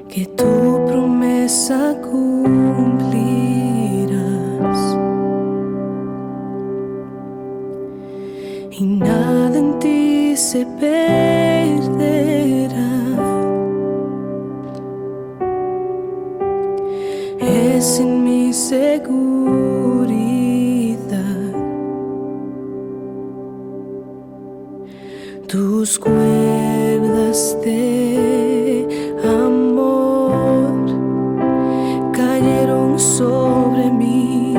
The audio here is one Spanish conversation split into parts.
que tu promesa cumplirás, y nada en ti se perderá. Es en mi seguridad. Tus cuerdas de amor cayeron sobre mí.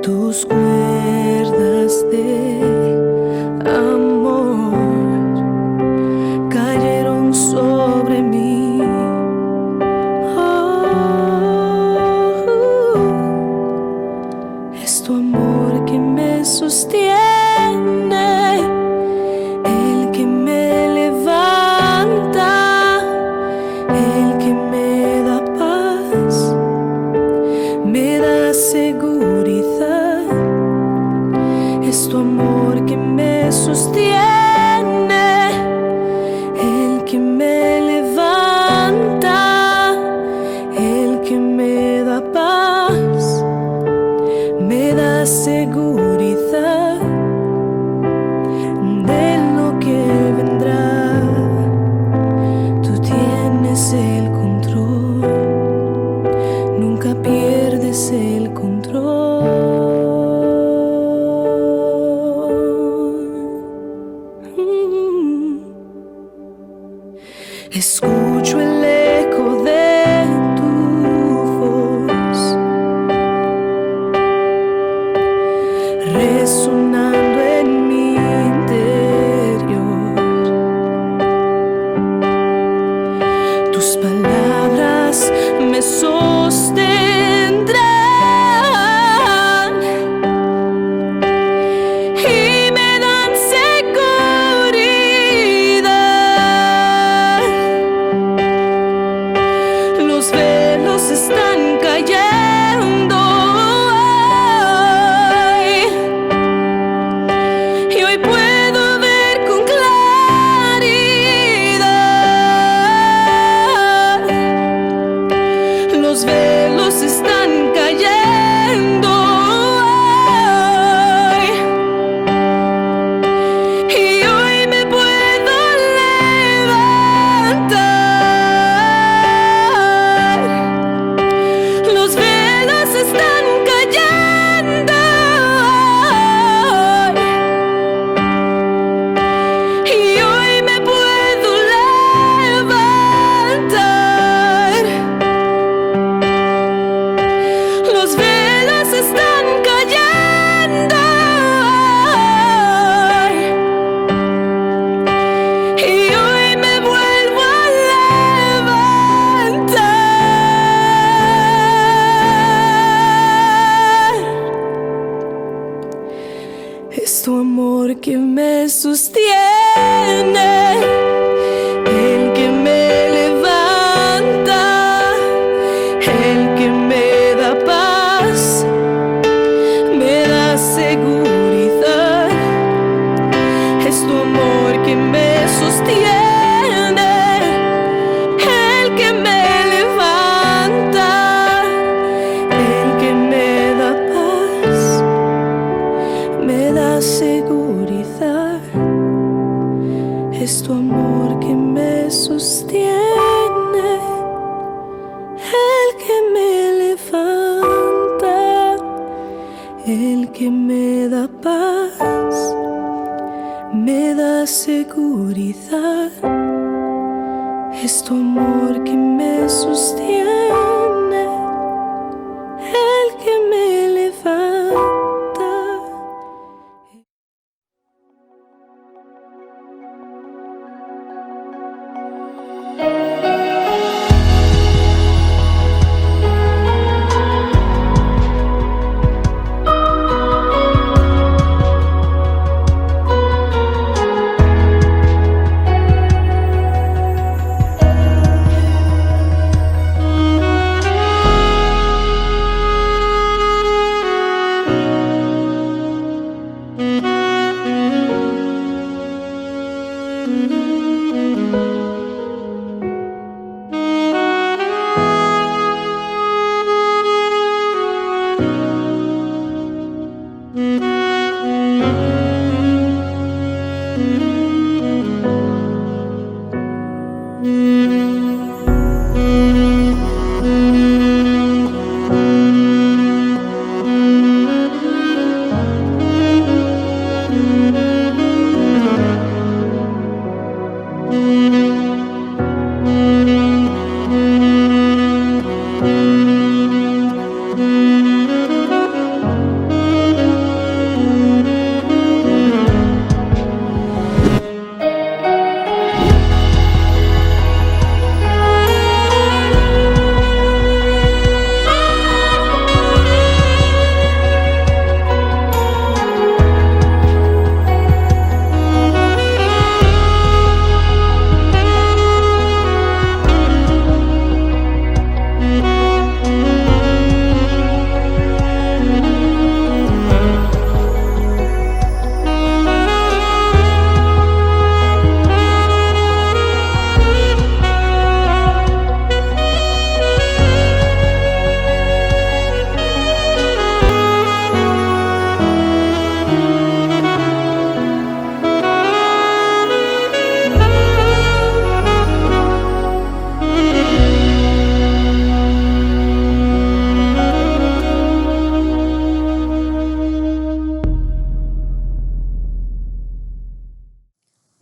Tus cuerdas de amor cayeron sobre mí. Es tu amor que me sostiene, el que me levanta, el que me da paz, me da seguridad. Es tu amor que me sostiene, el que me levanta, el que me da paz, me da seguridad de lo que vendrá. Tú tienes el control, nunca pierdes el control. Escucho el eco de tu voz resonando en mi interior. Tus palabras me sostendrán y me dan seguridad. Los velos están cayendo hoy, y hoy puedo ver con claridad. Los velos están cayendo hoy, y hoy me puedo levantar. Los velos están cayendo hoy, y hoy me puedo levantar. Los velos están cayendo hoy, y hoy me vuelvo a levantar. Es tu amor que me sostiene, el que me levanta, el que me da paz, me da seguridad. Es tu amor que me sostiene, el que me levanta, el que me da paz, me da seguridad. Es tu amor que me sostiene, el que me levanta, el que me da paz, me da seguridad. Es tu amor que me sostiene, el que me levanta.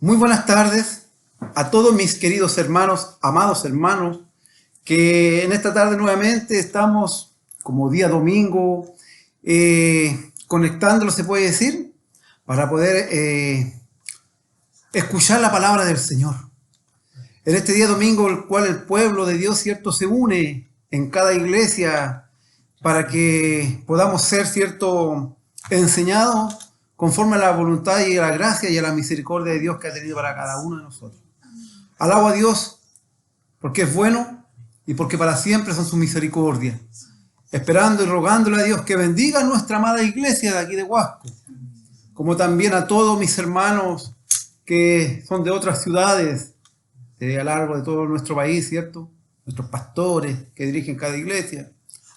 Muy buenas tardes a todos mis queridos hermanos, amados hermanos, que en esta tarde nuevamente estamos como día domingo, conectándolo, se puede decir, para poder escuchar la palabra del Señor. En este día domingo, el cual el pueblo de Dios, cierto, se une en cada iglesia para que podamos ser, cierto, enseñados conforme a la voluntad y a la gracia y a la misericordia de Dios que ha tenido para cada uno de nosotros. Alabo a Dios porque es bueno y porque para siempre son sus misericordias. Esperando y rogándole a Dios que bendiga a nuestra amada iglesia de aquí de Huasco, como también a todos mis hermanos que son de otras ciudades a lo largo de todo nuestro país, ¿cierto? Nuestros pastores que dirigen cada iglesia,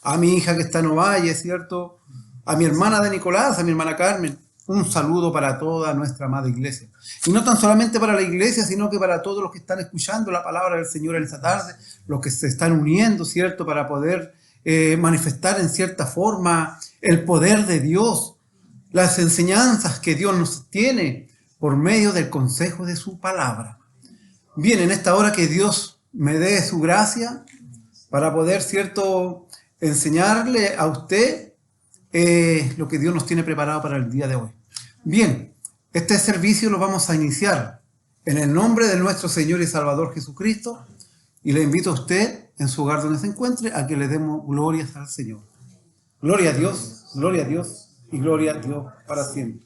a mi hija que está en Ovalle, ¿cierto? A mi hermana de Nicolás, a mi hermana Carmen. Un saludo para toda nuestra amada iglesia. Y no tan solamente para la iglesia, sino que para todos los que están escuchando la palabra del Señor en esta tarde, los que se están uniendo, ¿cierto? Para poder manifestar en cierta forma el poder de Dios, las enseñanzas que Dios nos tiene por medio del consejo de su palabra. Bien, en esta hora que Dios me dé su gracia para poder, ¿cierto?, enseñarle a usted lo que Dios nos tiene preparado para el día de hoy. Bien, este servicio lo vamos a iniciar en el nombre de nuestro Señor y Salvador Jesucristo, y le invito a usted, en su hogar donde se encuentre, a que le demos glorias al Señor. Gloria a Dios y gloria a Dios para siempre.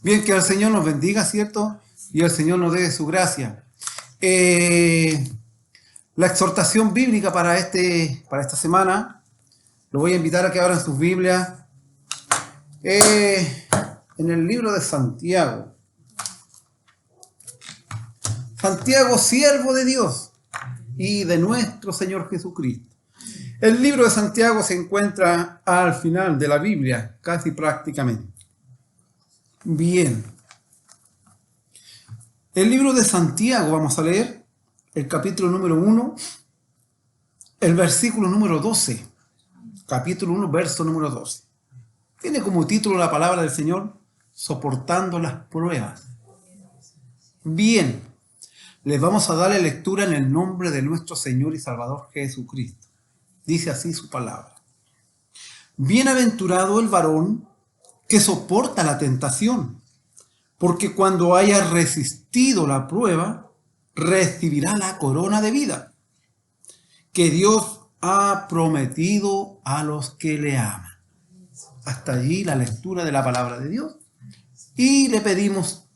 Bien, que el Señor nos bendiga, ¿cierto? Y el Señor nos dé su gracia. La exhortación bíblica para esta semana, lo voy a invitar a que abran sus Biblias en el libro de Santiago. Santiago, siervo de Dios y de nuestro Señor Jesucristo. El libro de Santiago se encuentra al final de la Biblia, casi prácticamente. Bien. El libro de Santiago, vamos a leer el capítulo número 1, el versículo número 12. Capítulo 1, verso número 12. Tiene como título la palabra del Señor, soportando las pruebas. Bien, les vamos a darle lectura en el nombre de nuestro Señor y Salvador Jesucristo. Dice así su palabra. Bienaventurado el varón que soporta la tentación, porque cuando haya resistido la prueba, recibirá la corona de vida que Dios ha prometido a los que le aman. Hasta allí la lectura de la palabra de Dios. Y le pedimos,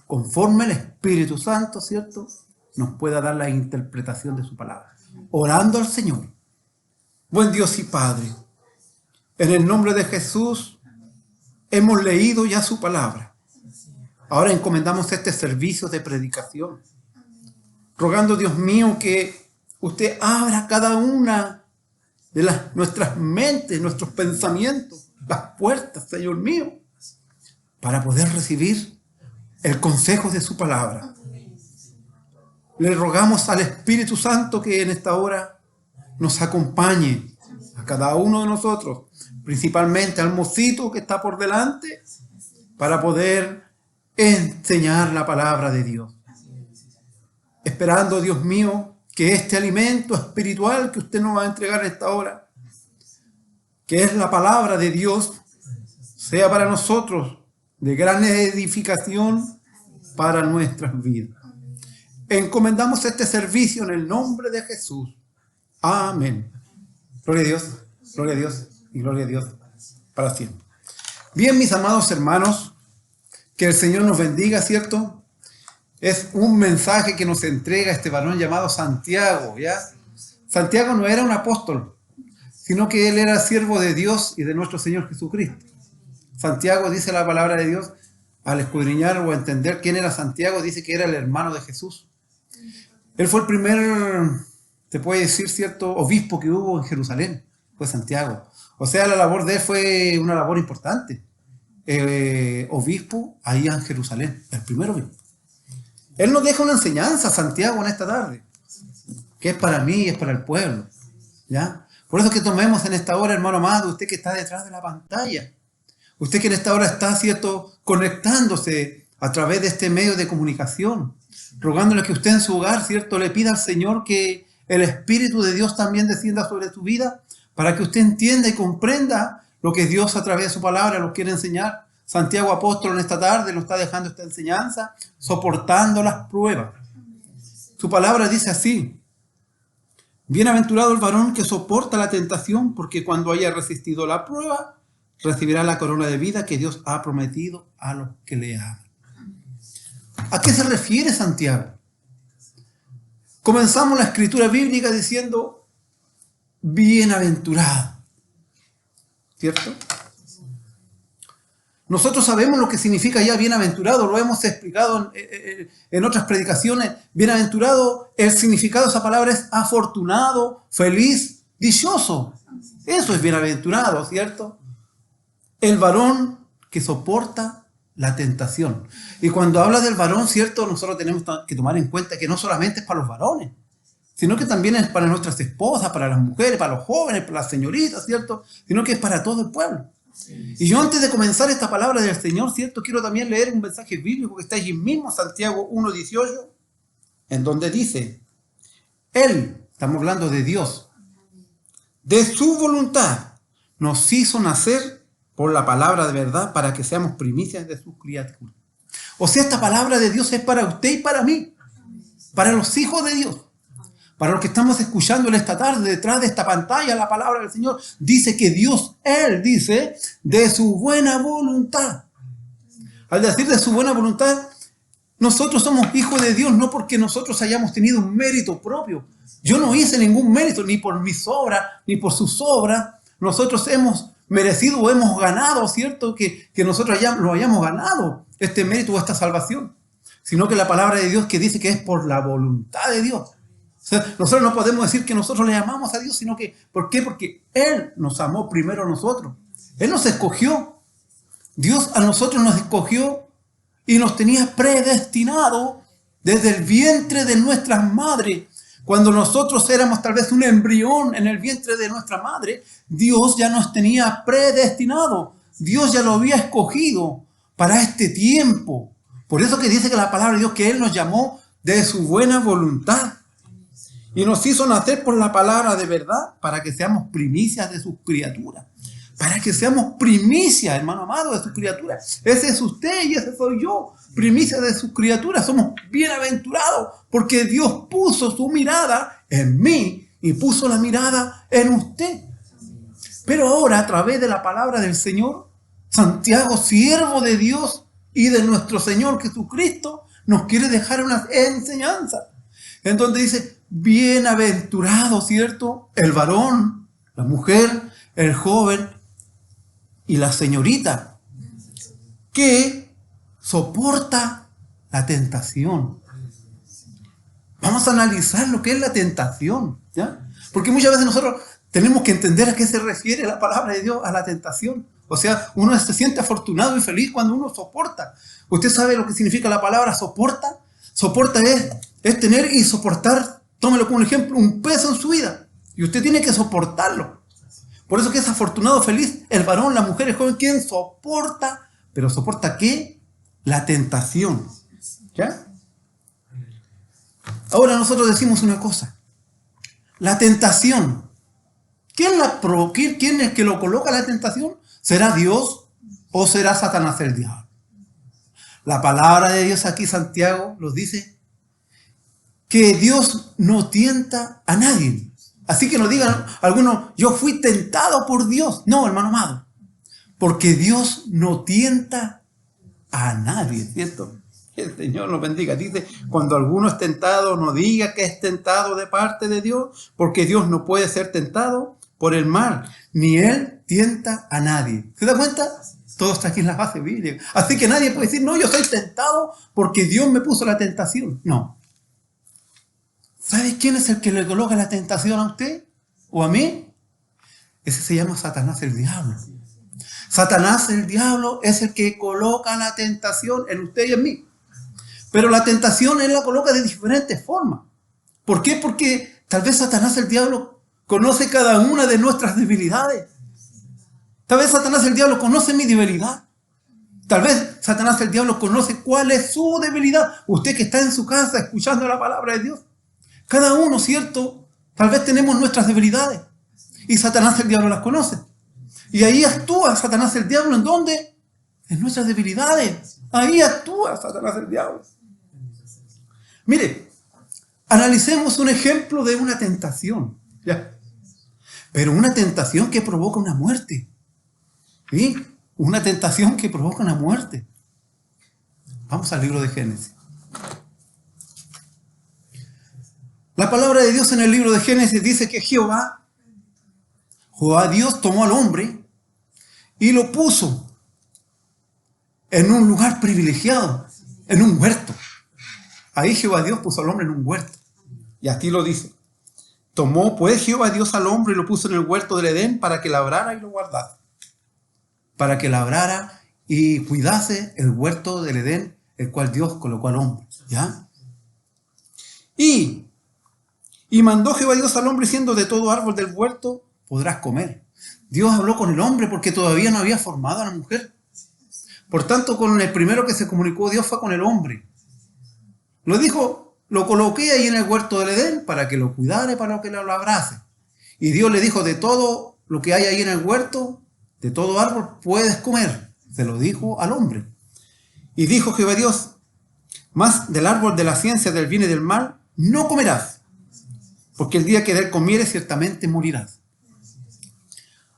conforme el Espíritu Santo, ¿cierto?, nos pueda dar la interpretación de su palabra. Orando al Señor. Buen Dios y Padre, en el nombre de Jesús, hemos leído ya su palabra. Ahora encomendamos este servicio de predicación. Rogando, Dios mío, que usted abra cada una de nuestras mentes, nuestros pensamientos, las puertas, Señor mío, para poder recibir el consejo de su palabra. Le rogamos al Espíritu Santo que en esta hora nos acompañe a cada uno de nosotros, principalmente al mocito que está por delante, para poder enseñar la palabra de Dios. Esperando, Dios mío, que este alimento espiritual que usted nos va a entregar en esta hora, que es la palabra de Dios, sea para nosotros de gran edificación para nuestras vidas. Encomendamos este servicio en el nombre de Jesús. Amén. Gloria a Dios y gloria a Dios para siempre. Bien, mis amados hermanos, que el Señor nos bendiga, ¿cierto? Es un mensaje que nos entrega este varón llamado Santiago, ¿ya? Santiago no era un apóstol, sino que él era siervo de Dios y de nuestro Señor Jesucristo. Santiago, dice la palabra de Dios, al escudriñar o entender quién era Santiago, dice que era el hermano de Jesús. Él fue el primer, se puede decir, cierto, obispo que hubo en Jerusalén, fue Santiago. O sea, la labor de él fue una labor importante. Obispo allá en Jerusalén, el primer obispo. Él nos deja una enseñanza, Santiago, en esta tarde, que es para mí y es para el pueblo, ¿ya? Por eso que tomemos en esta hora, hermano amado, usted que está detrás de la pantalla, usted que en esta hora está, ¿cierto?, conectándose a través de este medio de comunicación, rogándole que usted en su hogar, ¿cierto?, le pida al Señor que el Espíritu de Dios también descienda sobre su vida, para que usted entienda y comprenda lo que Dios a través de su palabra nos quiere enseñar. Santiago Apóstol en esta tarde nos está dejando esta enseñanza, soportando las pruebas. Su palabra dice así: bienaventurado el varón que soporta la tentación, porque cuando haya resistido la prueba, recibirá la corona de vida que Dios ha prometido a los que le aman. ¿A qué se refiere Santiago? Comenzamos la escritura bíblica diciendo bienaventurado, ¿cierto? Nosotros sabemos lo que significa ya bienaventurado, lo hemos explicado en otras predicaciones. Bienaventurado, el significado de esa palabra es afortunado, feliz, dichoso. Eso es bienaventurado, ¿cierto? El varón que soporta la tentación. Y cuando habla del varón, ¿cierto?, nosotros tenemos que tomar en cuenta que no solamente es para los varones, sino que también es para nuestras esposas, para las mujeres, para los jóvenes, para las señoritas, ¿cierto?, sino que es para todo el pueblo. Y yo antes de comenzar esta palabra del Señor, ¿cierto?, quiero también leer un mensaje bíblico que está allí mismo, Santiago 1:18, en donde dice: Él, estamos hablando de Dios, de su voluntad nos hizo nacer por la palabra de verdad para que seamos primicias de sus criaturas. O sea, esta palabra de Dios es para usted y para mí, para los hijos de Dios. Para los que estamos escuchando esta tarde, detrás de esta pantalla, la palabra del Señor dice que Dios, Él dice, de su buena voluntad. Al decir de su buena voluntad, nosotros somos hijos de Dios, no porque nosotros hayamos tenido un mérito propio. Yo no hice ningún mérito, ni por mis obras, ni por sus obras. Nosotros hemos merecido o hemos ganado, ¿cierto? Que nosotros lo hayamos ganado, este mérito o esta salvación. Sino que la palabra de Dios que dice que es por la voluntad de Dios. O sea, nosotros no podemos decir que nosotros le amamos a Dios, sino que, ¿por qué? Porque Él nos amó primero a nosotros. Él nos escogió. Dios a nosotros nos escogió y nos tenía predestinado desde el vientre de nuestras madres. Cuando nosotros éramos tal vez un embrión en el vientre de nuestra madre, Dios ya nos tenía predestinado. Dios ya lo había escogido para este tiempo. Por eso que dice que la palabra de Dios, que Él nos llamó de su buena voluntad. Y nos hizo nacer por la palabra de verdad para que seamos primicias de sus criaturas. Para que seamos primicias, hermano amado, de sus criaturas. Ese es usted y ese soy yo. Primicias de sus criaturas. Somos bienaventurados porque Dios puso su mirada en mí y puso la mirada en usted. Pero ahora, a través de la palabra del Señor, Santiago, siervo de Dios y de nuestro Señor Jesucristo, nos quiere dejar una enseñanza. En donde dice, bienaventurado, ¿cierto?, el varón, la mujer, el joven y la señorita que soporta la tentación. Vamos a analizar lo que es la tentación, ¿ya? Porque muchas veces nosotros tenemos que entender a qué se refiere la palabra de Dios a la tentación. O sea, uno se siente afortunado y feliz cuando uno soporta. ¿Usted sabe lo que significa la palabra soporta? Soporta es tener y soportar, tómelo como un ejemplo, un peso en su vida. Y usted tiene que soportarlo. Por eso que es afortunado, feliz, el varón, la mujer, el joven, quien soporta. ¿Pero soporta qué? La tentación. ¿Ya? Ahora nosotros decimos una cosa. La tentación. ¿Quién es el que lo coloca la tentación? ¿Será Dios o será Satanás el diablo? La palabra de Dios aquí, Santiago, nos dice que Dios no tienta a nadie. Así que no digan algunos, yo fui tentado por Dios. No, hermano amado. Porque Dios no tienta a nadie, ¿cierto? Que el Señor nos bendiga. Dice, cuando alguno es tentado, no diga que es tentado de parte de Dios, porque Dios no puede ser tentado por el mal, ni Él tienta a nadie. ¿Se da cuenta? Todo está aquí en la base bíblica. Así que nadie puede decir, no, yo soy tentado porque Dios me puso la tentación. No. ¿Sabe quién es el que le coloca la tentación a usted o a mí? Ese se llama Satanás el diablo. Satanás el diablo es el que coloca la tentación en usted y en mí. Pero la tentación Él la coloca de diferentes formas. ¿Por qué? Porque tal vez Satanás el diablo conoce cada una de nuestras debilidades. Tal vez Satanás el diablo conoce mi debilidad. Tal vez Satanás, el diablo, conoce cuál es su debilidad. Usted que está en su casa escuchando la palabra de Dios. Cada uno, ¿cierto? Tal vez tenemos nuestras debilidades. Y Satanás, el diablo, las conoce. Y ahí actúa Satanás, el diablo. ¿En dónde? En nuestras debilidades. Ahí actúa Satanás, el diablo. Mire, analicemos un ejemplo de una tentación. ¿Ya? Pero una tentación que provoca una muerte. ¿Sí? Una tentación que provoca una muerte. Vamos al libro de Génesis. La palabra de Dios en el libro de Génesis dice que Jehová Dios tomó al hombre y lo puso en un lugar privilegiado, en un huerto. Ahí Jehová Dios puso al hombre en un huerto. Y aquí lo dice. Tomó pues Jehová Dios al hombre y lo puso en el huerto del Edén para que labrara y lo guardara. Para que labrara y cuidase el huerto del Edén, el cual Dios colocó al hombre. ¿Ya? Y mandó Jehová Dios al hombre diciendo: de todo árbol del huerto podrás comer. Dios habló con el hombre porque todavía no había formado a la mujer. Por tanto, con el primero que se comunicó Dios fue con el hombre. Lo dijo, lo coloqué ahí en el huerto del Edén para que lo cuidara y para que lo labrase. Y Dios le dijo: de todo lo que hay ahí en el huerto, de todo árbol puedes comer. Se lo dijo al hombre. Y dijo Jehová Dios: mas del árbol de la ciencia del bien y del mal no comerás, porque el día que de él comieres ciertamente morirás.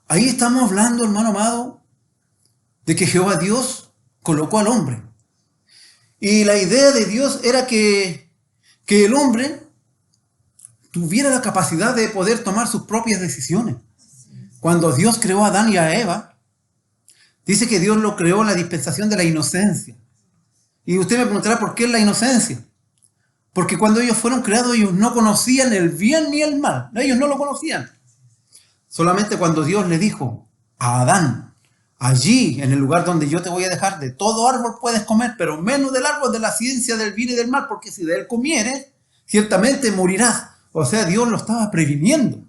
Ahí estamos hablando, hermano amado, de que Jehová Dios colocó al hombre. Y la idea de Dios era que el hombre tuviera la capacidad de poder tomar sus propias decisiones. Cuando Dios creó a Adán y a Eva, dice que Dios lo creó en la dispensación de la inocencia. Y usted me preguntará, ¿por qué es la inocencia? Porque cuando ellos fueron creados, ellos no conocían el bien ni el mal. Ellos no lo conocían. Solamente cuando Dios le dijo a Adán: allí, en el lugar donde yo te voy a dejar, de todo árbol puedes comer, pero menos del árbol de la ciencia del bien y del mal, porque si de él comieres, ciertamente morirás. O sea, Dios lo estaba previniendo.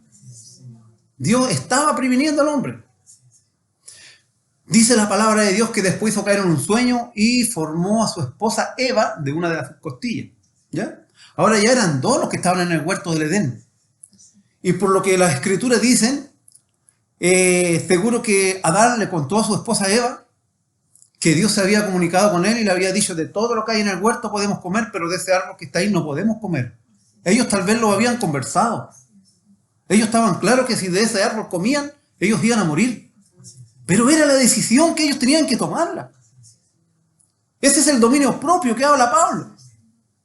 Dios estaba previniendo al hombre. Dice la palabra de Dios que después hizo caer en un sueño y formó a su esposa Eva de una de las costillas. ¿Ya? Ahora ya eran dos los que estaban en el huerto del Edén. Y por lo que las escrituras dicen, seguro que Adán le contó a su esposa Eva que Dios se había comunicado con él y le había dicho: de todo lo que hay en el huerto podemos comer, pero de ese árbol que está ahí no podemos comer. Ellos tal vez lo habían conversado. Ellos estaban claros que si de ese árbol comían, ellos iban a morir. Pero era la decisión que ellos tenían que tomarla. Ese es el dominio propio que habla Pablo.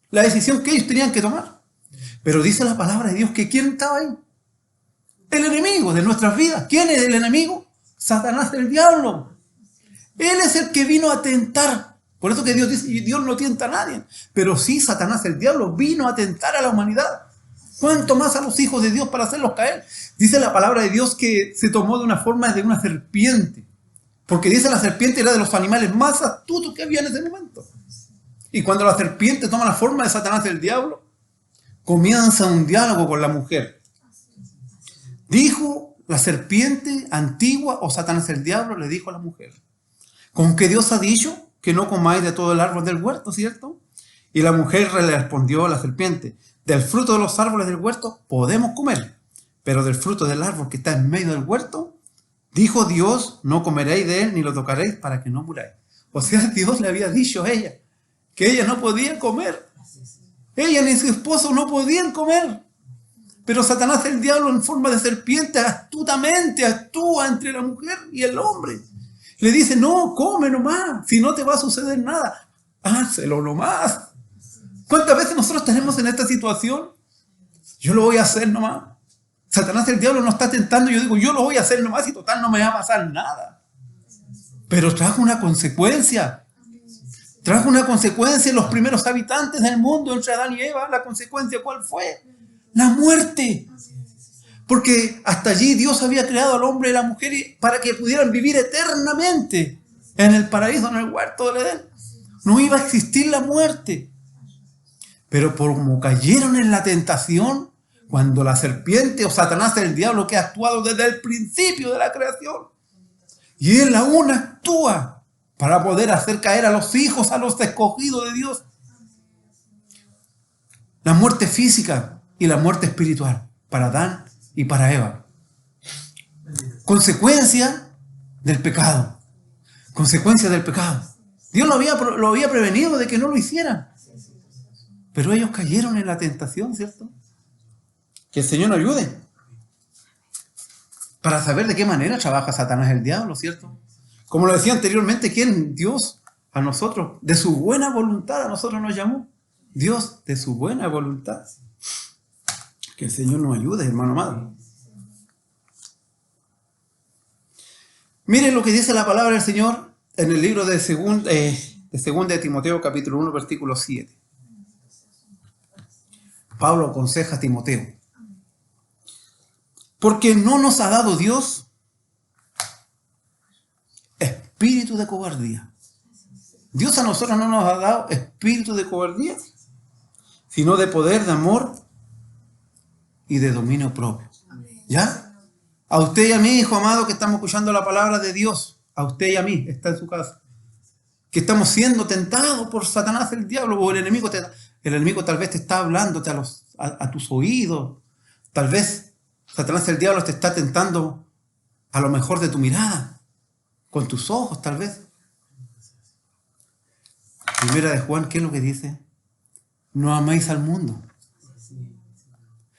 La decisión que ellos tenían que tomar. Pero dice la palabra de Dios que ¿quién estaba ahí? El enemigo de nuestras vidas. ¿Quién es el enemigo? Satanás, el diablo. Él es el que vino a tentar. Por eso que Dios dice: Dios no tienta a nadie. Pero sí, Satanás, el diablo, vino a tentar a la humanidad. ¿Cuánto más a los hijos de Dios para hacerlos caer? Dice la palabra de Dios que se tomó de una forma de una serpiente. Porque dice la serpiente era de los animales más astutos que había en ese momento. Y cuando la serpiente toma la forma de Satanás, el diablo, comienza un diálogo con la mujer. Dijo la serpiente antigua, o Satanás el diablo, le dijo a la mujer: ¿con qué Dios ha dicho que no comáis de todo el árbol del huerto, cierto? Y la mujer le respondió a la serpiente: del fruto de los árboles del huerto podemos comer, pero del fruto del árbol que está en medio del huerto, dijo Dios: no comeréis de él ni lo tocaréis para que no muráis. O sea, Dios le había dicho a ella que ella no podía comer. Ella ni su esposo no podían comer. Pero Satanás, el diablo, en forma de serpiente, astutamente actúa entre la mujer y el hombre. Le dice: no, come nomás, si no te va a suceder nada. Hácelo nomás. ¿Cuántas veces nosotros tenemos en esta situación? Yo lo voy a hacer nomás. Satanás, el diablo, nos está tentando. Yo digo: yo lo voy a hacer nomás y total no me va a pasar nada. Pero trajo una consecuencia. Trajo una consecuencia en los primeros habitantes del mundo, entre Adán y Eva. ¿La consecuencia cuál fue? La muerte. Porque hasta allí Dios había creado al hombre y la mujer para que pudieran vivir eternamente en el paraíso, en el huerto del Edén. No iba a existir la muerte. Pero como cayeron en la tentación, cuando la serpiente o Satanás, el diablo, que ha actuado desde el principio de la creación, y él aún actúa para poder hacer caer a los hijos, a los escogidos de Dios. La muerte física y la muerte espiritual para Adán y para Eva. Consecuencia del pecado. Consecuencia del pecado. Dios lo había prevenido de que no lo hicieran. Pero ellos cayeron en la tentación, ¿cierto? Que el Señor nos ayude para saber de qué manera trabaja Satanás el diablo, ¿cierto? Como lo decía anteriormente, ¿quién? Dios a nosotros, de su buena voluntad a nosotros nos llamó. Dios de su buena voluntad. Que el Señor nos ayude, hermano amado. Miren lo que dice la palabra del Señor en el libro de segunda de Timoteo, capítulo 1, versículo 7. Pablo aconseja a Timoteo. Porque no nos ha dado Dios espíritu de cobardía. Dios a nosotros no nos ha dado espíritu de cobardía, sino de poder, de amor y de dominio propio. ¿Ya? A usted y a mí, hijo amado, que estamos escuchando la palabra de Dios, a usted y a mí, está en su casa, que estamos siendo tentados por Satanás, el diablo, o el enemigo tal vez te está hablándote a tus oídos. Tal vez Satanás, el diablo, te está tentando a lo mejor de tu mirada, con tus ojos, tal vez. Primera de Juan, ¿qué es lo que dice? No améis al mundo,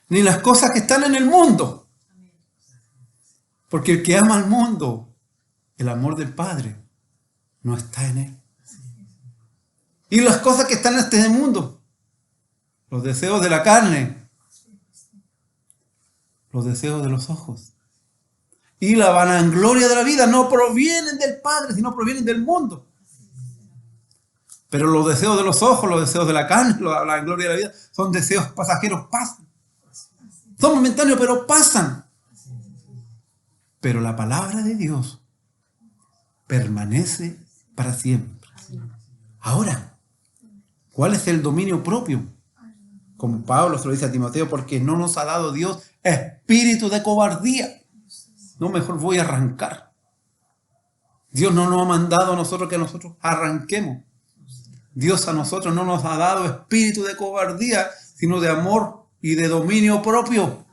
ni las cosas que están en el mundo. Porque el que ama al mundo, el amor del Padre no está en él. Y las cosas que están en este mundo, los deseos de la carne, los deseos de los ojos y la vanagloria de la vida no provienen del Padre, sino provienen del mundo. Pero los deseos de los ojos, los deseos de la carne, la vanagloria de la vida, son deseos pasajeros, pasan. Son momentáneos, pero pasan. Pero la palabra de Dios permanece para siempre. Ahora, ¿cuál es el dominio propio? Como Pablo se lo dice a Timoteo, porque no nos ha dado Dios espíritu de cobardía. No, mejor voy a arrancar. Dios no nos ha mandado a nosotros que nosotros arranquemos. Dios a nosotros no nos ha dado espíritu de cobardía, sino de amor y de dominio propio.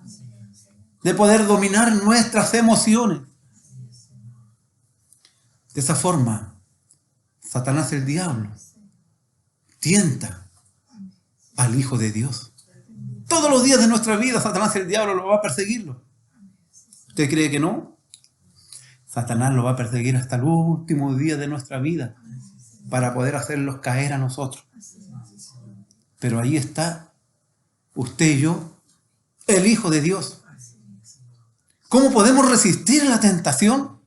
De poder dominar nuestras emociones. De esa forma, Satanás el diablo tienta al Hijo de Dios. Todos los días de nuestra vida, Satanás el diablo lo va a perseguirlo. ¿Usted cree que no? Satanás lo va a perseguir hasta el último día de nuestra vida para poder hacerlos caer a nosotros. Pero ahí está usted y yo, el Hijo de Dios. ¿Cómo podemos resistir la tentación?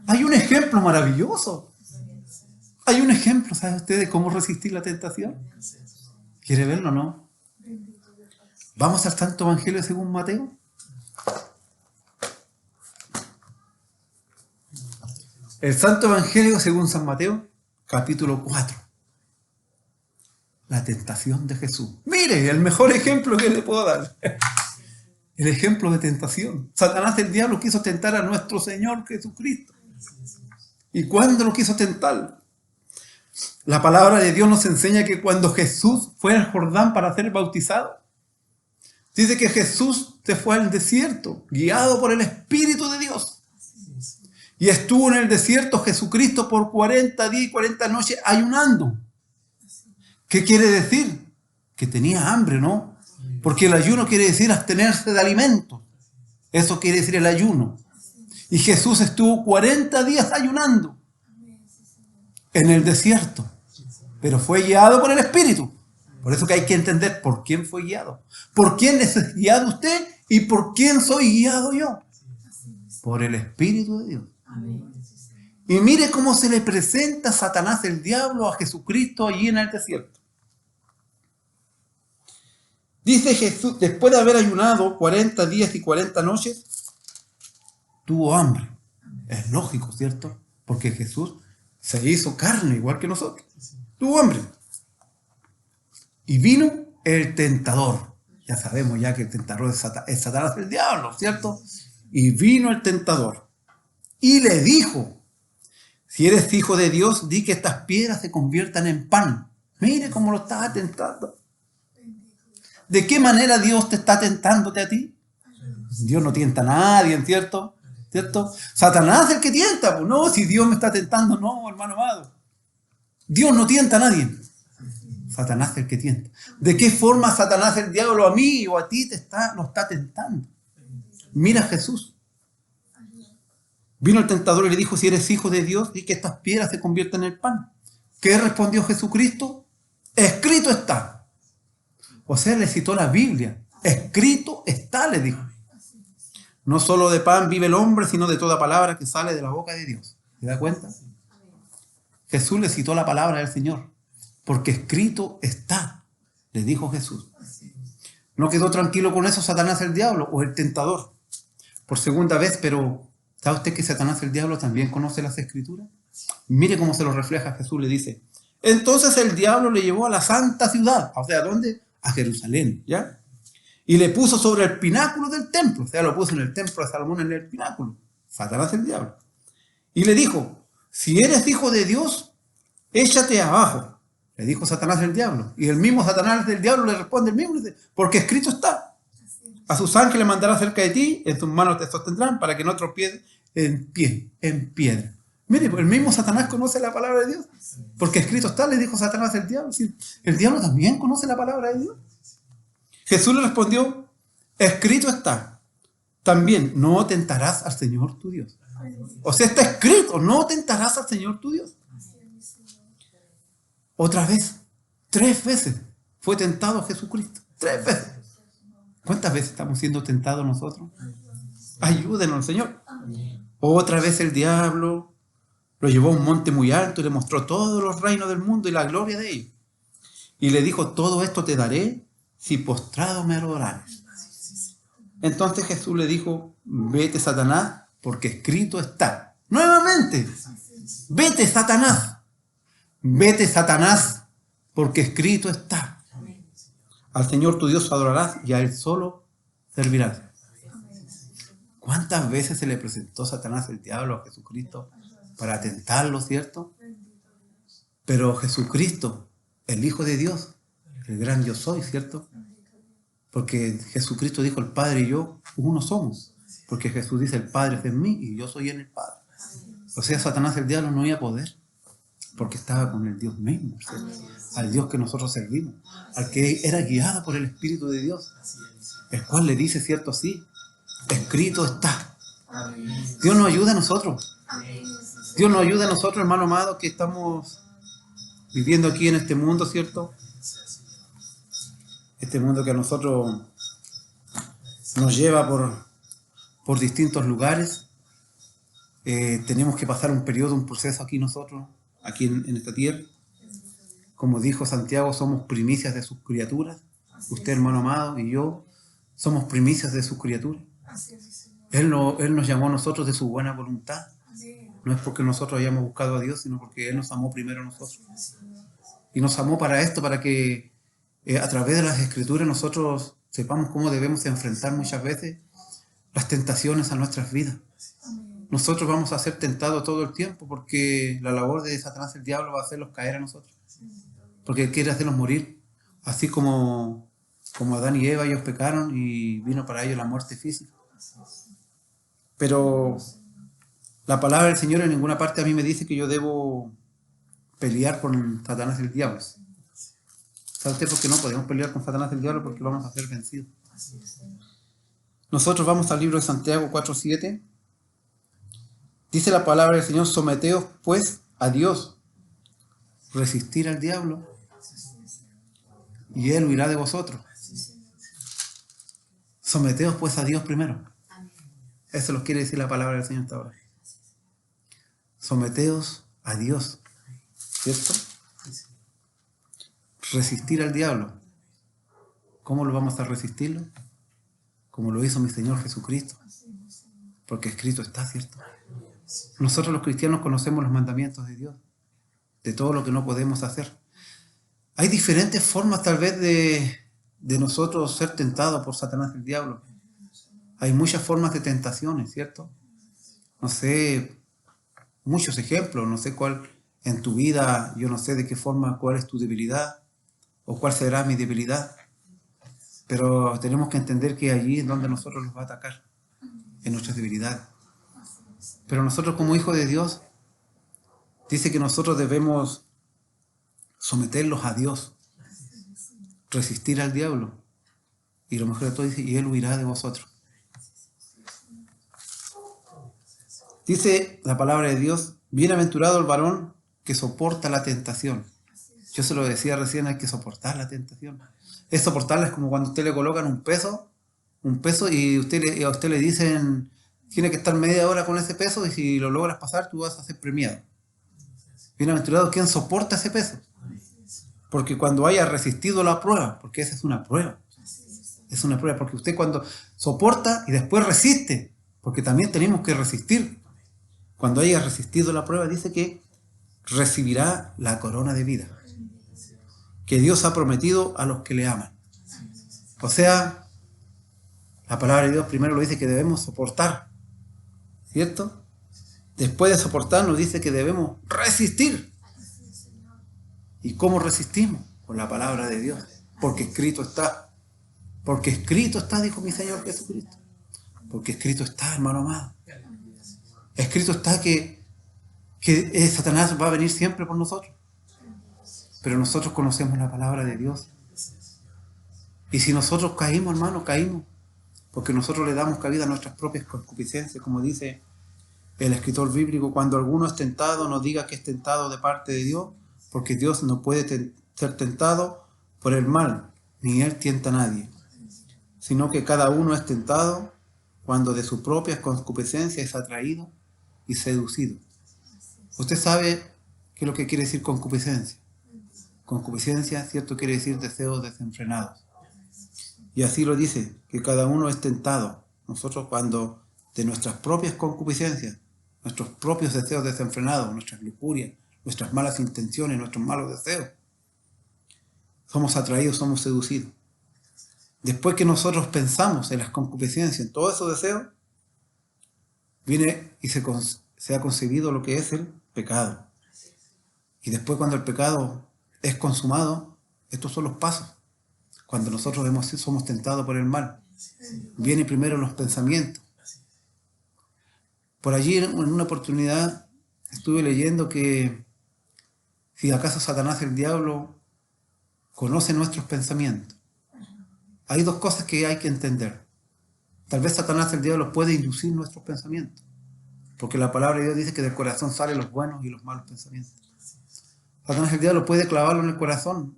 Hay un ejemplo maravilloso. Hay un ejemplo, ¿sabe usted, de cómo resistir la tentación? ¿Quiere verlo o no? Vamos al Santo Evangelio según Mateo. El Santo Evangelio según San Mateo, capítulo 4. La tentación de Jesús. Mire, el mejor ejemplo que le puedo dar. El ejemplo de tentación. Satanás el diablo quiso tentar a nuestro Señor Jesucristo. ¿Y cuándo lo quiso tentar? La palabra de Dios nos enseña que cuando Jesús fue al Jordán para ser bautizado, dice que Jesús se fue al desierto, guiado por el Espíritu de Dios. Y estuvo en el desierto Jesucristo por 40 días y 40 noches ayunando. ¿Qué quiere decir? Que tenía hambre, ¿no? Porque el ayuno quiere decir abstenerse de alimentos. Eso quiere decir el ayuno. Y Jesús estuvo 40 días ayunando en el desierto. Pero fue guiado por el Espíritu. Por eso que hay que entender por quién fue guiado. ¿Por quién es guiado usted? ¿Y por quién soy guiado yo? Por el Espíritu de Dios. Y mire cómo se le presenta Satanás el diablo a Jesucristo allí en el desierto. Dice Jesús, después de haber ayunado 40 días y 40 noches, tuvo hambre. Es lógico, ¿cierto? Porque Jesús se hizo carne igual que nosotros. Tuvo hambre. Y vino el tentador. Ya sabemos ya que el tentador es Satanás el diablo, ¿cierto? Y vino el tentador. Y le dijo, Si eres hijo de Dios, di que estas piedras se conviertan en pan. Mire cómo lo estás tentando. ¿De qué manera Dios te está tentándote a ti? Dios no tienta a nadie, ¿cierto? ¿Cierto? Satanás es el que tienta. Pues no, si Dios me está tentando, no, hermano amado. Dios no tienta a nadie. Satanás es el que tienta. ¿De qué forma Satanás, el diablo, a mí o a ti lo está tentando? Mira a Jesús. Vino el tentador y le dijo, si eres hijo de Dios, di que estas piedras se conviertan en pan. ¿Qué respondió Jesucristo? Escrito está. O sea, le citó la Biblia. Escrito está, le dijo. No solo de pan vive el hombre, sino de toda palabra que sale de la boca de Dios. ¿Se da cuenta? Jesús le citó la palabra del Señor. Porque escrito está, le dijo Jesús. No quedó tranquilo con eso Satanás el diablo o el tentador. Por segunda vez, pero ¿sabe usted que Satanás el diablo también conoce las Escrituras? Mire cómo se lo refleja Jesús, le dice. Entonces el diablo le llevó a la santa ciudad. O sea, ¿a dónde? A Jerusalén, ¿ya? Y le puso sobre el pináculo del templo. O sea, lo puso en el templo de Salomón, en el pináculo. Satanás el diablo. Y le dijo, si eres hijo de Dios, échate abajo. Le dijo Satanás el diablo. Y el mismo Satanás del diablo le responde el mismo. Dice, porque escrito está. A sus ángeles mandará cerca de ti, en tus manos te sostendrán para que no tropieces en piedra. Mire, el mismo Satanás conoce la palabra de Dios. Porque escrito está, le dijo Satanás el diablo. Sí, el diablo también conoce la palabra de Dios. Jesús le respondió, escrito está. También no tentarás al Señor tu Dios. O sea, está escrito, no tentarás al Señor tu Dios. Otra vez, 3 veces fue tentado Jesucristo. 3 veces. ¿Cuántas veces estamos siendo tentados nosotros? Ayúdenos, Señor. Otra vez el diablo lo llevó a un monte muy alto y le mostró todos los reinos del mundo y la gloria de ellos. Y le dijo, todo esto te daré si postrado me adorares. Entonces Jesús le dijo, vete Satanás, porque escrito está. Nuevamente, vete Satanás. Vete Satanás, porque escrito está. Al Señor tu Dios adorarás y a Él solo servirás. ¿Cuántas veces se le presentó Satanás el diablo a Jesucristo para tentarlo, cierto? Pero Jesucristo, el Hijo de Dios, el gran yo soy, ¿cierto? Porque Jesucristo dijo, el Padre y yo, uno somos. Porque Jesús dice, el Padre es en mí y yo soy en el Padre. O sea, Satanás el diablo no iba a poder. Porque estaba con el Dios mismo, ¿cierto? Al Dios que nosotros servimos, al que era guiado por el Espíritu de Dios, el cual le dice, cierto, sí, escrito está. Dios nos ayuda a nosotros. Dios nos ayuda a nosotros, hermano amado, que estamos viviendo aquí en este mundo, ¿cierto? Este mundo que a nosotros nos lleva por distintos lugares. Tenemos que pasar un periodo, un proceso aquí nosotros, aquí en esta tierra. Como dijo Santiago, somos primicias de sus criaturas. Usted, hermano amado, y yo somos primicias de sus criaturas. Él nos llamó a nosotros de su buena voluntad. No es porque nosotros hayamos buscado a Dios, sino porque Él nos amó primero a nosotros. Y nos amó para esto, para que a través de las Escrituras nosotros sepamos cómo debemos enfrentar muchas veces las tentaciones a nuestras vidas. Nosotros vamos a ser tentados todo el tiempo porque la labor de Satanás el diablo va a hacerlos caer a nosotros. Porque Él quiere hacerlos morir. Así como Adán y Eva, ellos pecaron y vino para ellos la muerte física. Pero la palabra del Señor en ninguna parte a mí me dice que yo debo pelear con Satanás el diablo. ¿Sabe usted por qué no podemos pelear con Satanás el diablo? Porque vamos a ser vencidos. Nosotros vamos al libro de Santiago 4:7. Dice la palabra del Señor, someteos pues a Dios, resistir al diablo y Él huirá de vosotros. Someteos pues a Dios primero. Eso lo quiere decir la palabra del Señor hasta ahora. Someteos a Dios, ¿cierto? Resistir al diablo. ¿Cómo lo vamos a resistirlo? Como lo hizo mi Señor Jesucristo. Porque escrito está, ¿cierto? Nosotros los cristianos conocemos los mandamientos de Dios, de todo lo que no podemos hacer. Hay diferentes formas tal vez de nosotros ser tentados por Satanás el diablo. Hay muchas formas de tentaciones, ¿cierto? No sé, muchos ejemplos, no sé cuál en tu vida, yo no sé de qué forma, cuál es tu debilidad o cuál será mi debilidad, pero tenemos que entender que allí es donde nosotros nos va a atacar, en nuestras debilidades. Pero nosotros como hijos de Dios, dice que nosotros debemos someterlos a Dios, resistir al diablo, y lo mejor de todo dice, y él huirá de vosotros. Dice la palabra de Dios, bienaventurado el varón que soporta la tentación. Yo se lo decía recién, hay que soportar la tentación. Es soportarla, es como cuando a usted le colocan un peso y a usted le dicen, tiene que estar media hora con ese peso y si lo logras pasar, tú vas a ser premiado. Bienaventurado quien soporta ese peso. Porque cuando haya resistido la prueba, porque esa es una prueba. Es una prueba, porque usted cuando soporta y después resiste, porque también tenemos que resistir. Cuando haya resistido la prueba, dice que recibirá la corona de vida que Dios ha prometido a los que le aman. O sea, la palabra de Dios primero lo dice que debemos soportar, ¿cierto? Después de soportar nos dice que debemos resistir. ¿Y cómo resistimos? Con la palabra de Dios. Porque escrito está. Porque escrito está, dijo mi Señor Jesucristo. Porque escrito está, hermano amado. Escrito está que Satanás va a venir siempre por nosotros. Pero nosotros conocemos la palabra de Dios. Y si nosotros caímos, hermano, caímos. Porque nosotros le damos cabida a nuestras propias concupiscencias, como dice el escritor bíblico, cuando alguno es tentado, no diga que es tentado de parte de Dios, porque Dios no puede ser tentado por el mal, ni Él tienta a nadie, sino que cada uno es tentado cuando de sus propias concupiscencias es atraído y seducido. Usted sabe qué es lo que quiere decir concupiscencia. Concupiscencia, cierto, quiere decir deseos desenfrenados. Y así lo dice, que cada uno es tentado. Nosotros cuando de nuestras propias concupiscencias, nuestros propios deseos desenfrenados, nuestras lujurias, nuestras malas intenciones, nuestros malos deseos, somos atraídos, somos seducidos. Después que nosotros pensamos en las concupiscencias, en todos esos deseos, viene y se ha concebido lo que es el pecado. Y después cuando el pecado es consumado, estos son los pasos. Cuando nosotros somos tentados por el mal, vienen primero los pensamientos. Por allí en una oportunidad estuve leyendo que si acaso Satanás, el diablo, conoce nuestros pensamientos. Hay dos cosas que hay que entender. Tal vez Satanás, el diablo, puede inducir nuestros pensamientos. Porque la palabra de Dios dice que del corazón salen los buenos y los malos pensamientos. Satanás, el diablo, puede clavarlo en el corazón,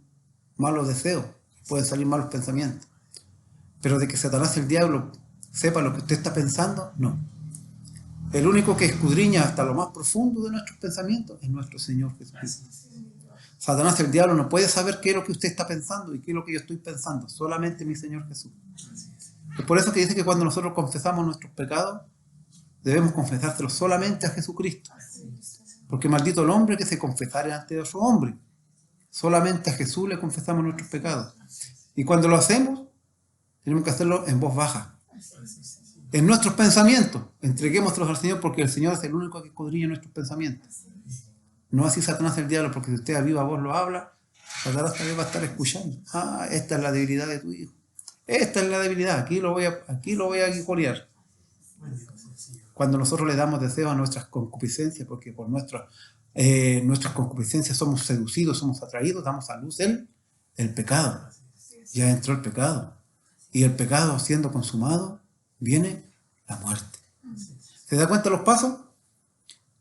malos deseos, pueden salir malos pensamientos. Pero de que Satanás, el diablo, sepa lo que usted está pensando, no. El único que escudriña hasta lo más profundo de nuestros pensamientos es nuestro Señor Jesucristo. Satanás, el diablo, no puede saber qué es lo que usted está pensando y qué es lo que yo estoy pensando. Solamente mi Señor Jesús. Es por eso que dice que cuando nosotros confesamos nuestros pecados, debemos confesárselos solamente a Jesucristo. Porque maldito el hombre que se confesare ante otro hombre. Solamente a Jesús le confesamos nuestros pecados. Y cuando lo hacemos, tenemos que hacerlo en voz baja. En nuestros pensamientos, entreguémoslos al Señor porque el Señor es el único que escudriña nuestros pensamientos. No así Satanás, el diablo, porque si usted a viva voz lo habla, Satanás también va a estar escuchando. Ah, esta es la debilidad de tu hijo. Esta es la debilidad, aquí lo voy a aguijolear. Cuando nosotros le damos deseo a nuestras concupiscencias, porque por nuestras concupiscencias somos seducidos, somos atraídos, damos a luz el pecado. Ya entró el pecado. Y el pecado siendo consumado, viene la muerte. ¿Se da cuenta los pasos?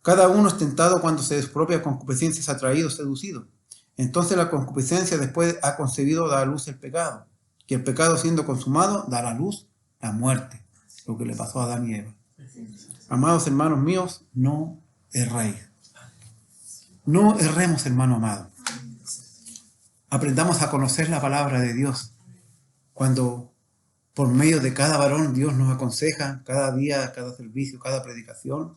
Cada uno es tentado cuando se despropia concupiscencia, es atraído, seducido. Entonces la concupiscencia después ha concebido, da a luz el pecado. Y el pecado siendo consumado, dará a luz la muerte. Lo que le pasó a Adán y Eva. Amados hermanos míos, no erréis. No erremos, hermano amado. Aprendamos a conocer la palabra de Dios. Cuando por medio de cada varón Dios nos aconseja, cada día, cada servicio, cada predicación,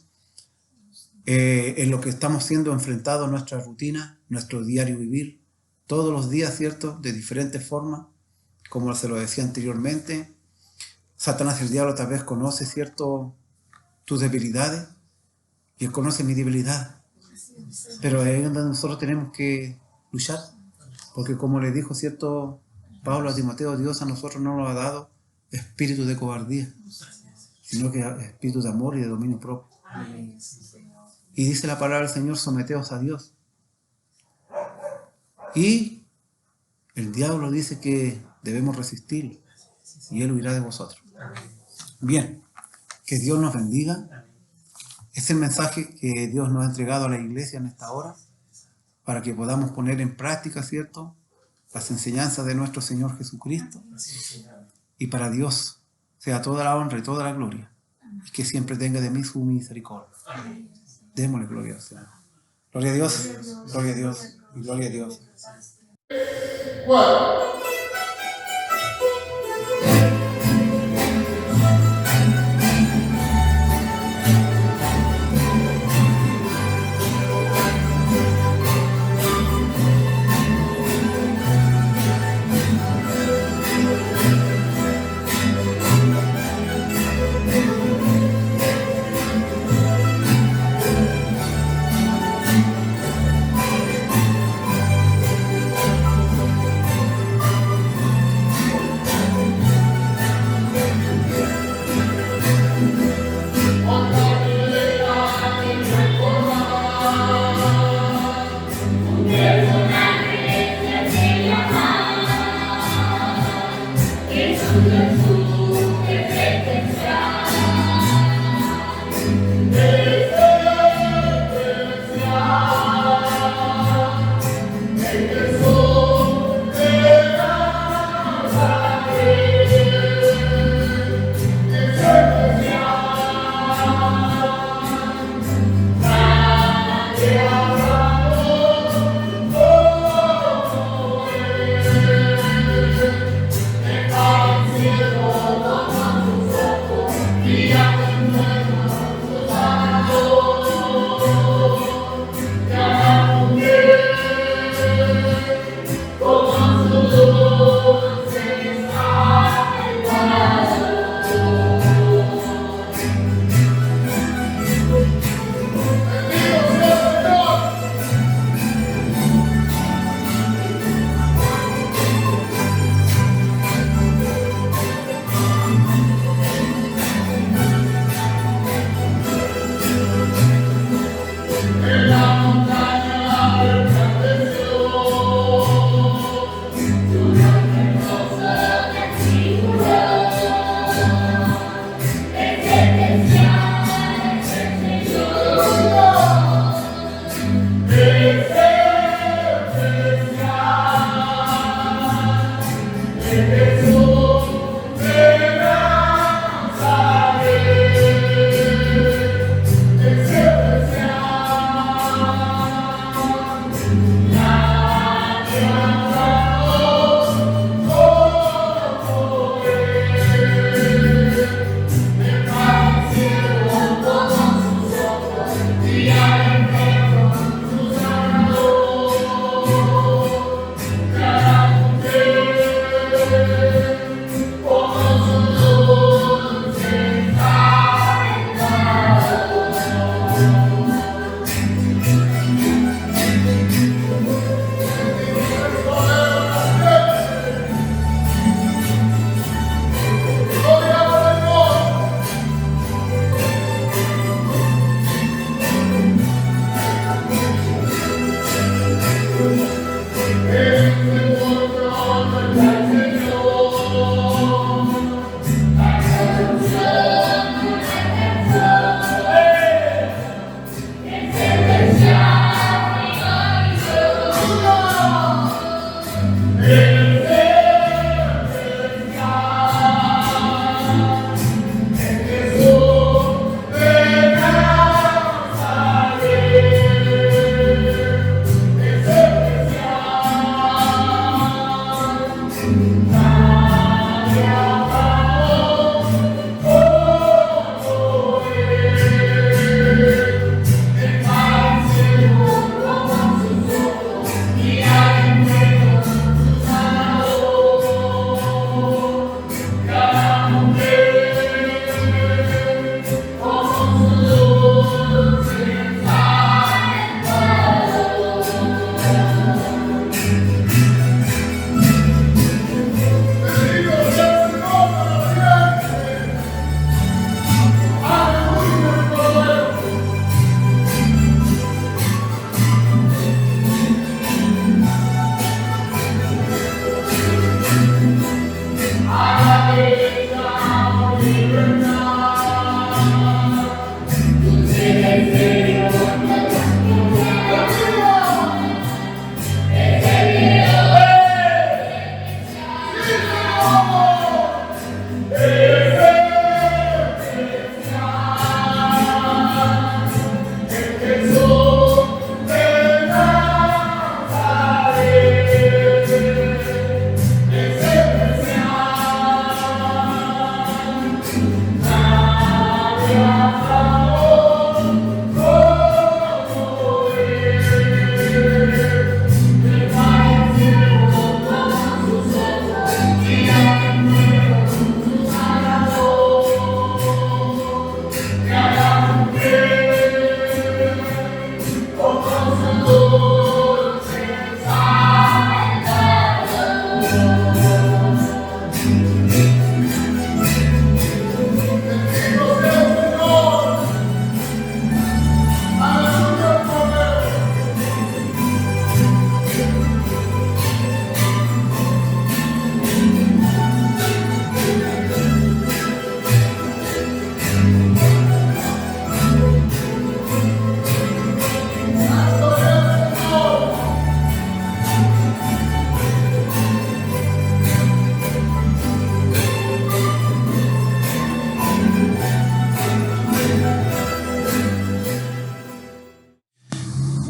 en lo que estamos siendo enfrentados, nuestra rutina, nuestro diario vivir, todos los días, ¿cierto? De diferentes formas, como se lo decía anteriormente. Satanás, el diablo, tal vez conoce, ¿cierto?, tus debilidades Y Él conoce mi debilidad. Pero ahí es donde nosotros tenemos que luchar. Porque como le dijo, ¿cierto? Pablo a Timoteo, Dios a nosotros no nos ha dado espíritu de cobardía, sino que espíritu de amor y de dominio propio. Y dice la palabra del Señor, someteos a Dios. Y el diablo dice que debemos resistirlo y Él huirá de vosotros. Bien, que Dios nos bendiga. Es el mensaje que Dios nos ha entregado a la iglesia en esta hora para que podamos poner en práctica, ¿cierto?, las enseñanzas de nuestro Señor Jesucristo. Y para Dios sea toda la honra y toda la gloria. Y que siempre tenga de mí su misericordia. Démosle gloria al Señor. Gloria a Dios, gloria a Dios y gloria a Dios.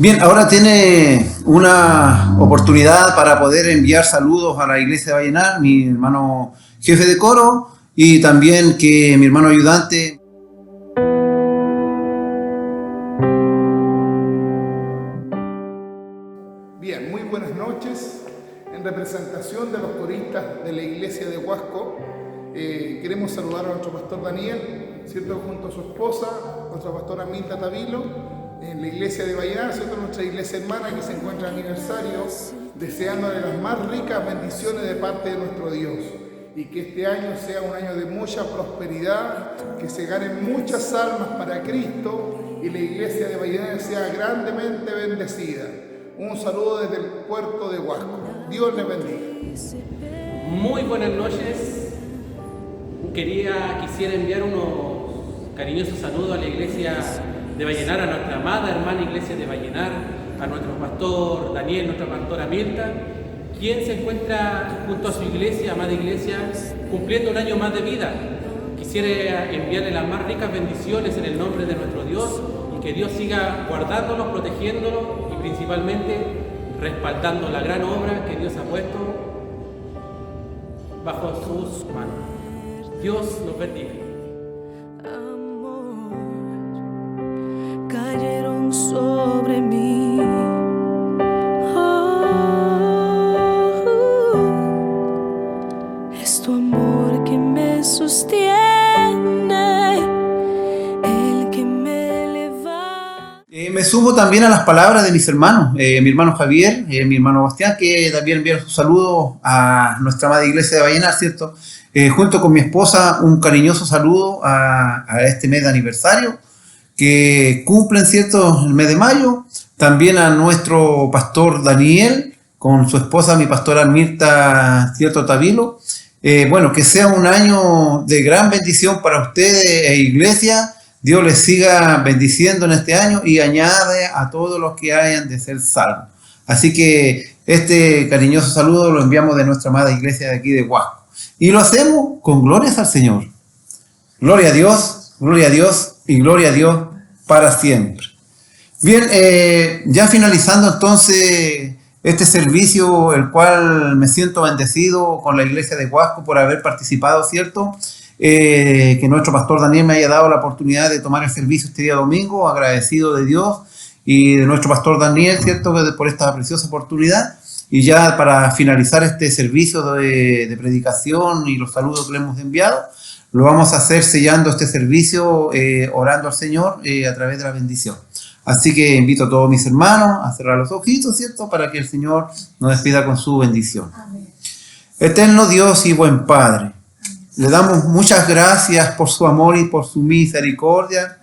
Bien, ahora tiene una oportunidad para poder enviar saludos a la iglesia de Vallenar, mi hermano jefe de coro, y también que mi hermano ayudante. Bien, muy buenas noches. En representación de los coristas de la iglesia de Huasco, queremos saludar a nuestro pastor Daniel, ¿cierto? Junto a su esposa, nuestra pastora Milta Tavilo, en la iglesia de Vallenar, ¿cierto? Nuestra iglesia hermana que se encuentra en aniversario, deseándole las más ricas bendiciones de parte de nuestro Dios. Y que este año sea un año de mucha prosperidad, que se ganen muchas almas para Cristo y la iglesia de Vallenar sea grandemente bendecida. Un saludo desde el puerto de Huasco. Dios les bendiga. Muy buenas noches. Quisiera enviar unos cariñosos saludos a la iglesia de Vallenar, a nuestra amada hermana iglesia de Vallenar, a nuestro pastor Daniel, nuestra pastora Mirta, quien se encuentra junto a su iglesia, amada iglesia, cumpliendo un año más de vida. Quisiera enviarle las más ricas bendiciones en el nombre de nuestro Dios y que Dios siga guardándolos, protegiéndolos y principalmente respaldando la gran obra que Dios ha puesto bajo sus manos. Dios los bendiga. Cayeron sobre mí. Es tu amor que me sostiene, el que me levanta. Me sumo también a las palabras de mis hermanos, mi hermano Javier, mi hermano Bastián, que también enviaron sus saludos a nuestra amada iglesia de Vallenar, ¿cierto? Junto con mi esposa, un cariñoso saludo a este mes de aniversario que cumplen, ¿cierto?, el mes de mayo. También a nuestro pastor Daniel, con su esposa, mi pastora Mirta, ¿cierto?, Tavilo. Bueno, que sea un año de gran bendición para ustedes e iglesia. Dios les siga bendiciendo en este año y añade a todos los que hayan de ser salvos. Así que este cariñoso saludo lo enviamos de nuestra amada iglesia de aquí de Huasco. Y lo hacemos con glorias al Señor. Gloria a Dios y gloria a Dios para siempre. Bien, ya finalizando entonces este servicio, el cual me siento bendecido con la iglesia de Huasco por haber participado, ¿cierto? Que nuestro pastor Daniel me haya dado la oportunidad de tomar el servicio este día domingo, agradecido de Dios y de nuestro pastor Daniel, ¿cierto?, por esta preciosa oportunidad. Y ya para finalizar este servicio de predicación y los saludos que le hemos enviado, lo vamos a hacer sellando este servicio, orando al Señor a través de la bendición. Así que invito a todos mis hermanos a cerrar los ojitos, ¿cierto?, para que el Señor nos despida con su bendición. Amén. Eterno Dios y buen Padre, le damos muchas gracias por su amor y por su misericordia,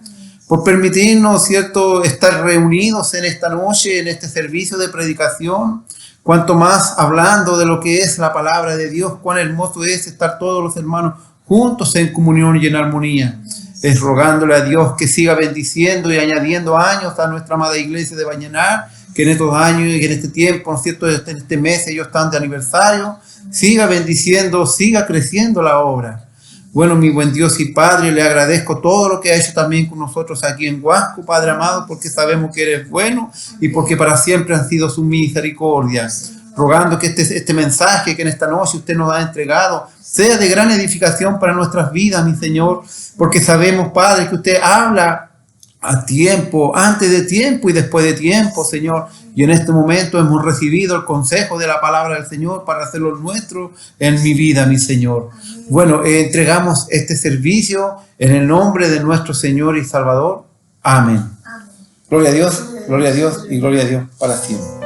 por permitirnos, ¿cierto?, estar reunidos en esta noche, en este servicio de predicación. Cuanto más hablando de lo que es la palabra de Dios, cuán hermoso es estar todos los hermanos juntos en comunión y en armonía. Es rogándole a Dios que siga bendiciendo y añadiendo años a nuestra amada iglesia de Vallenar, que en estos años y en este tiempo, ¿no es cierto?, en este mes ellos están de aniversario, siga bendiciendo, siga creciendo la obra. Bueno, mi buen Dios y Padre, le agradezco todo lo que ha hecho también con nosotros aquí en Huasco, Padre amado, porque sabemos que eres bueno y porque para siempre han sido su misericordia. Rogando que este mensaje que en esta noche usted nos ha entregado sea de gran edificación para nuestras vidas, mi Señor, porque sabemos, Padre, que usted habla a tiempo, antes de tiempo y después de tiempo, Señor. Y en este momento hemos recibido el consejo de la palabra del Señor para hacerlo nuestro en mi vida, mi Señor. Bueno, entregamos este servicio en el nombre de nuestro Señor y Salvador. Amén. Gloria a Dios y gloria a Dios para siempre.